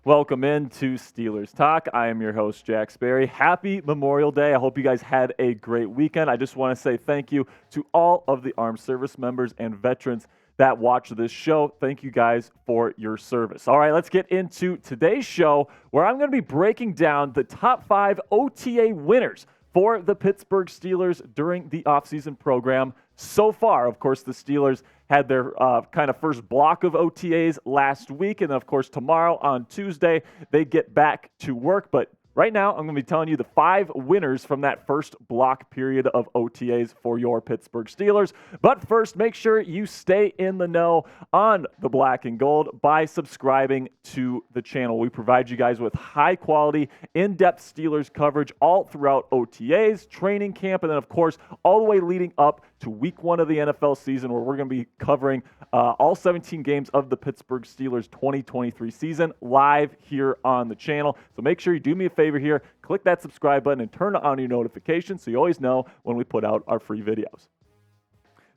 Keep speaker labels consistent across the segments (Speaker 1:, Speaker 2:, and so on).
Speaker 1: Welcome into Steelers Talk. I am your host, Jack Sperry. Happy Memorial Day. I hope you guys had a great weekend. I just want to say thank you to all of the armed service members and veterans that watch this show. Thank you guys for your service. All right, let's get into today's show where I'm going to be breaking down the top 5 OTA winners for the Pittsburgh Steelers during the offseason program so far. Of course, the Steelers had their kind of first block of OTAs last week, and of course, tomorrow on Tuesday, they get back to work. But right now, I'm going to be telling you the 5 winners from that first block period of OTAs for your Pittsburgh Steelers. But first, make sure you stay in the know on the black and gold by subscribing to the channel. We provide you guys with high-quality, in-depth Steelers coverage all throughout OTAs, training camp, and then, of course, all the way leading up to week 1 of the NFL season, where we're going to be covering all 17 games of the Pittsburgh Steelers 2023 season live here on the channel. So make sure you do me a favor here, click that subscribe button and turn on your notifications so you always know when we put out our free videos.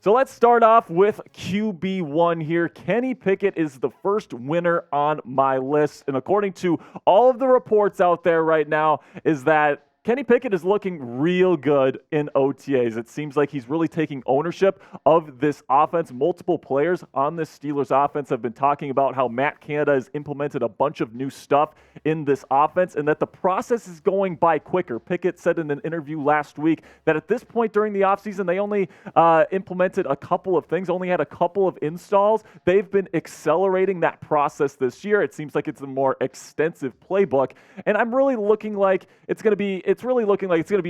Speaker 1: So let's start off with QB1 here. Kenny Pickett is the first winner on my list. And according to all of the reports out there right now is that Kenny Pickett is looking real good in OTAs. It seems like he's really taking ownership of this offense. Multiple players on this Steelers offense have been talking about how Matt Canada has implemented a bunch of new stuff in this offense and that the process is going by quicker. Pickett said in an interview last week that at this point during the offseason, they only implemented a couple of things, only had a couple of installs. They've been accelerating that process this year. It seems like it's a more extensive playbook, and I'm really looking like it's going to be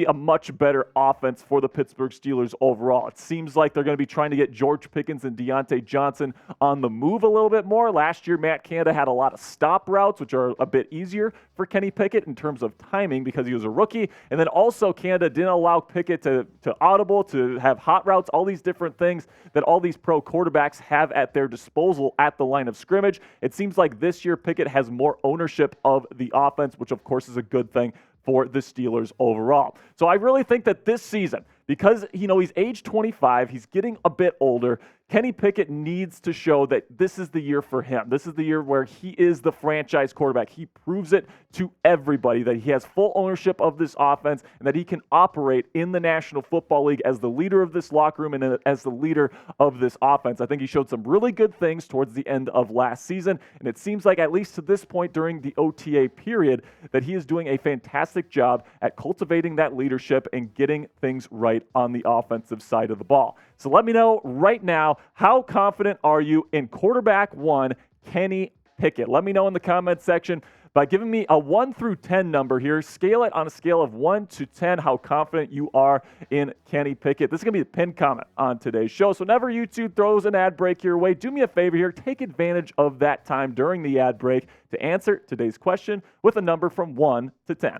Speaker 1: a much better offense for the Pittsburgh Steelers overall. It seems like they're going to be trying to get George Pickens and Deontay Johnson on the move a little bit more. Last year, Matt Canada had a lot of stop routes, which are a bit easier for Kenny Pickett in terms of timing because he was a rookie. And then also Canada didn't allow Pickett to audible, to have hot routes, all these different things that all these pro quarterbacks have at their disposal at the line of scrimmage. It seems like this year Pickett has more ownership of the offense, which of course is a good thing for the Steelers overall. So I really think that this season, because he's age 25, he's getting a bit older, Kenny Pickett needs to show that this is the year for him. This is the year where he is the franchise quarterback. He proves it to everybody that he has full ownership of this offense and that he can operate in the National Football League as the leader of this locker room and as the leader of this offense. I think he showed some really good things towards the end of last season, and it seems like at least to this point during the OTA period that he is doing a fantastic job at cultivating that leadership and getting things right on the offensive side of the ball. So let me know right now, how confident are you in quarterback 1, Kenny Pickett? Let me know in the comments section by giving me a 1 through 10 number here. Scale it on a scale of 1 to 10, how confident you are in Kenny Pickett. This is going to be the pinned comment on today's show. So whenever YouTube throws an ad break your way, do me a favor here. Take advantage of that time during the ad break to answer today's question with a number from 1 to 10.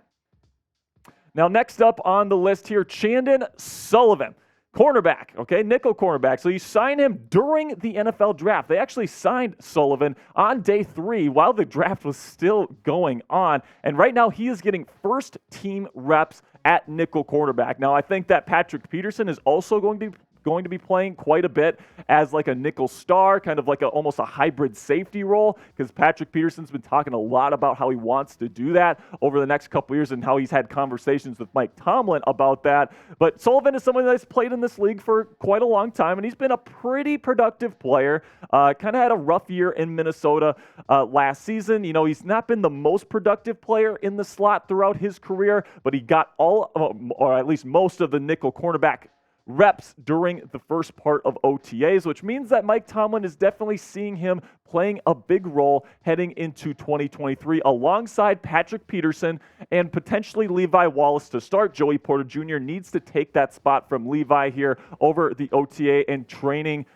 Speaker 1: Now, next up on the list here, Chandon Sullivan. Cornerback, okay, nickel cornerback. So you sign him during the NFL draft. They actually signed Sullivan on day 3 while the draft was still going on. And right now he is getting first team reps at nickel cornerback. Now I think that Patrick Peterson is also going to be playing quite a bit as like a nickel star, kind of like almost a hybrid safety role, because Patrick Peterson's been talking a lot about how he wants to do that over the next couple years and how he's had conversations with Mike Tomlin about that. But Sullivan is someone that's played in this league for quite a long time, and he's been a pretty productive player. Kind of had a rough year in Minnesota last season. He's not been the most productive player in the slot throughout his career, but he got all, or at least most of the nickel cornerback reps during the first part of OTAs, which means that Mike Tomlin is definitely seeing him playing a big role heading into 2023 alongside Patrick Peterson and potentially Levi Wallace to start. Joey Porter Jr. needs to take that spot from Levi here over the OTA and training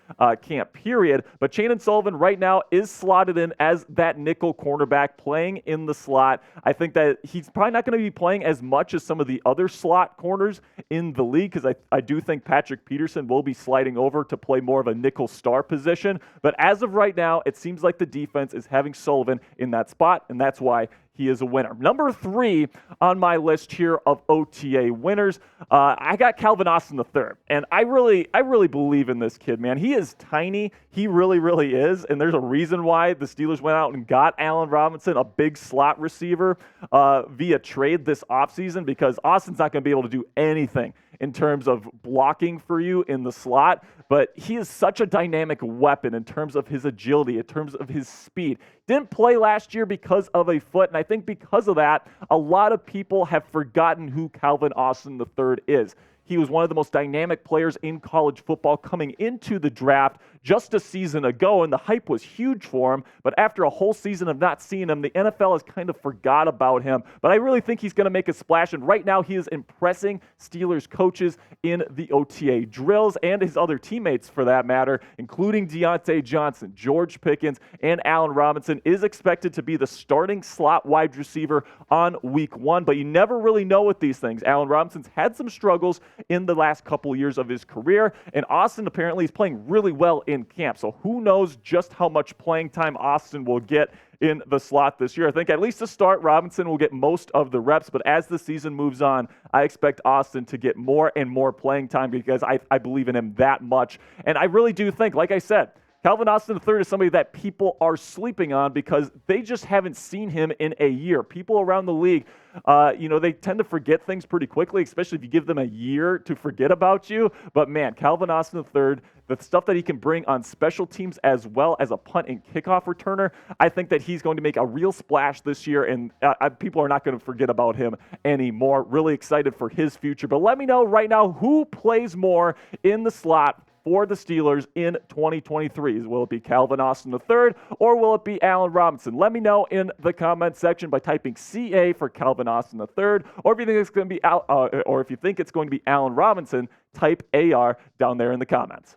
Speaker 1: camp period. But Chandon Sullivan right now is slotted in as that nickel cornerback playing in the slot. I think that he's probably not going to be playing as much as some of the other slot corners in the league because I do think Patrick Peterson will be sliding over to play more of a nickel star position. But as of right now, it seems like the defense is having Sullivan in that spot, and that's why he is a winner. Number 3 on my list here of OTA winners, I got Calvin Austin III. And I really believe in this kid, man. He is tiny. He really, really is. And there's a reason why the Steelers went out and got Allen Robinson, a big slot receiver, via trade this offseason, because Austin's not going to be able to do anything in terms of blocking for you in the slot, but he is such a dynamic weapon in terms of his agility, in terms of his speed. Didn't play last year because of a foot, and I think because of that, a lot of people have forgotten who Calvin Austin III is. He was one of the most dynamic players in college football coming into the draft just a season ago, and the hype was huge for him. But after a whole season of not seeing him, the NFL has kind of forgot about him. But I really think he's going to make a splash, and right now he is impressing Steelers coaches in the OTA drills and his other teammates for that matter, including Deontay Johnson. George Pickens and Allen Robinson is expected to be the starting slot wide receiver on week 1, but you never really know with these things. Allen Robinson's had some struggles in the last couple years of his career, and Austin apparently is playing really well in camp. So who knows just how much playing time Austin will get in the slot this year. I think at least to start, Robinson will get most of the reps, but as the season moves on, I expect Austin to get more and more playing time because I believe in him that much. And I really do think, like I said, Calvin Austin III is somebody that people are sleeping on because they just haven't seen him in a year. People around the league, they tend to forget things pretty quickly, especially if you give them a year to forget about you. But man, Calvin Austin III, the stuff that he can bring on special teams as well as a punt and kickoff returner, I think that he's going to make a real splash this year, and people are not going to forget about him anymore. Really excited for his future. But let me know right now who plays more in the slot for the Steelers in 2023. Will it be Calvin Austin III or will it be Allen Robinson? Let me know in the comment section by typing CA for Calvin Austin III, or if you think it's going to be if you think it's going to be Allen Robinson, type AR down there in the comments.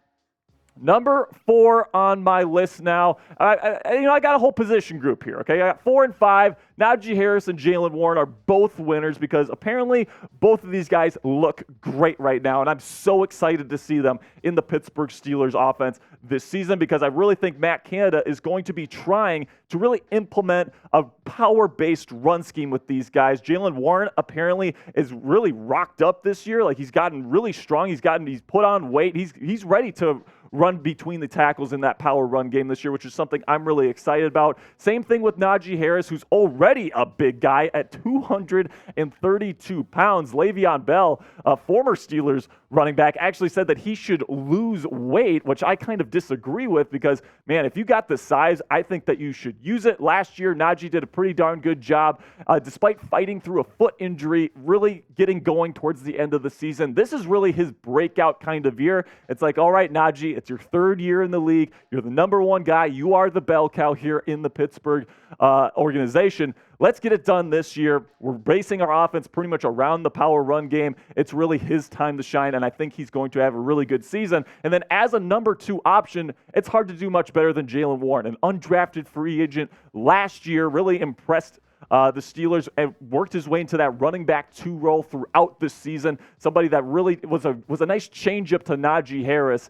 Speaker 1: Number 4 on my list now. I got a whole position group here, okay? I got 4 and 5. Najee Harris and Jaylen Warren are both winners because apparently both of these guys look great right now, and I'm so excited to see them in the Pittsburgh Steelers offense this season because I really think Matt Canada is going to be trying to really implement a power-based run scheme with these guys. Jaylen Warren apparently is really rocked up this year. Like, he's gotten really strong. He's put on weight. He's ready to run between the tackles in that power run game this year, which is something I'm really excited about. Same thing with Najee Harris, who's already a big guy at 232 pounds. Le'Veon Bell, a former Steelers running back, actually said that he should lose weight, which I kind of disagree with because, man, if you got the size, I think that you should use it. Last year, Najee did a pretty darn good job, despite fighting through a foot injury, really getting going towards the end of the season. This is really his breakout kind of year. It's like, all right, Najee, it's your 3rd year in the league. You're the number 1 guy. You are the bell cow here in the Pittsburgh organization. Let's get it done this year. We're basing our offense pretty much around the power run game. It's really his time to shine, and I think he's going to have a really good season. And then as a number 2 option, it's hard to do much better than Jaylen Warren, an undrafted free agent last year, really impressed the Steelers and worked his way into that running back 2 role throughout this season. Somebody that really was a nice change-up to Najee Harris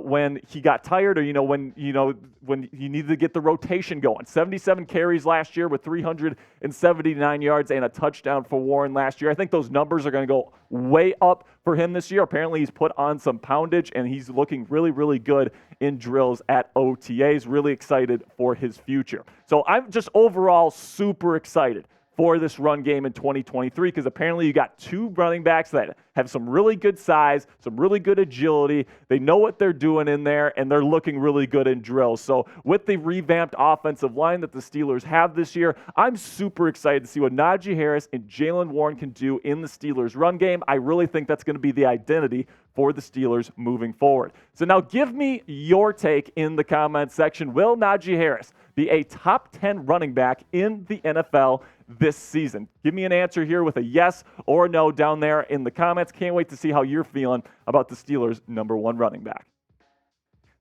Speaker 1: when he got tired, or when you needed to get the rotation going. 77 carries last year with 379 yards and a touchdown for Warren last year. I think those numbers are going to go way up for him this year. Apparently, he's put on some poundage, and he's looking really, really good in drills at OTAs. Really excited for his future. So I'm just overall super excited for this run game in 2023 because apparently you got 2 running backs that have some really good size, some really good agility. They know what they're doing in there, and they're looking really good in drills. So with the revamped offensive line that the Steelers have this year, I'm super excited to see what Najee Harris and Jaylen Warren can do in the Steelers run game. I really think that's going to be the identity for the Steelers moving forward. So now give me your take in the comments section. Will Najee Harris be a top 10 running back in the NFL this season? Give me an answer here with a yes or no down there in the comments. Can't wait to see how you're feeling about the Steelers' number 1 running back.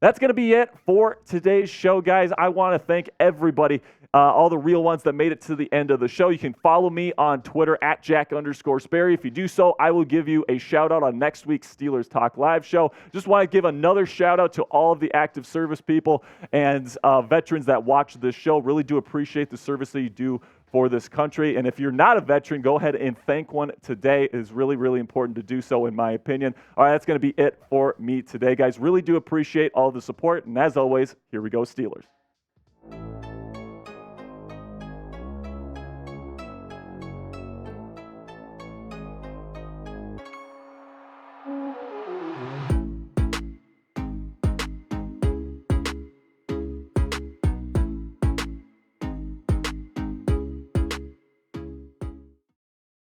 Speaker 1: That's going to be it for today's show, guys. I want to thank everybody, all the real ones that made it to the end of the show. You can follow me on Twitter at Jack_Sperry. If you do so, I will give you a shout out on next week's Steelers Talk Live show. Just want to give another shout out to all of the active service people and veterans that watch this show. Really do appreciate the service that you do for this country. And if you're not a veteran, go ahead and thank one today. It is really, really important to do so, in my opinion. All right, that's going to be it for me today, guys. Really do appreciate all the support. And as always, here we go, Steelers.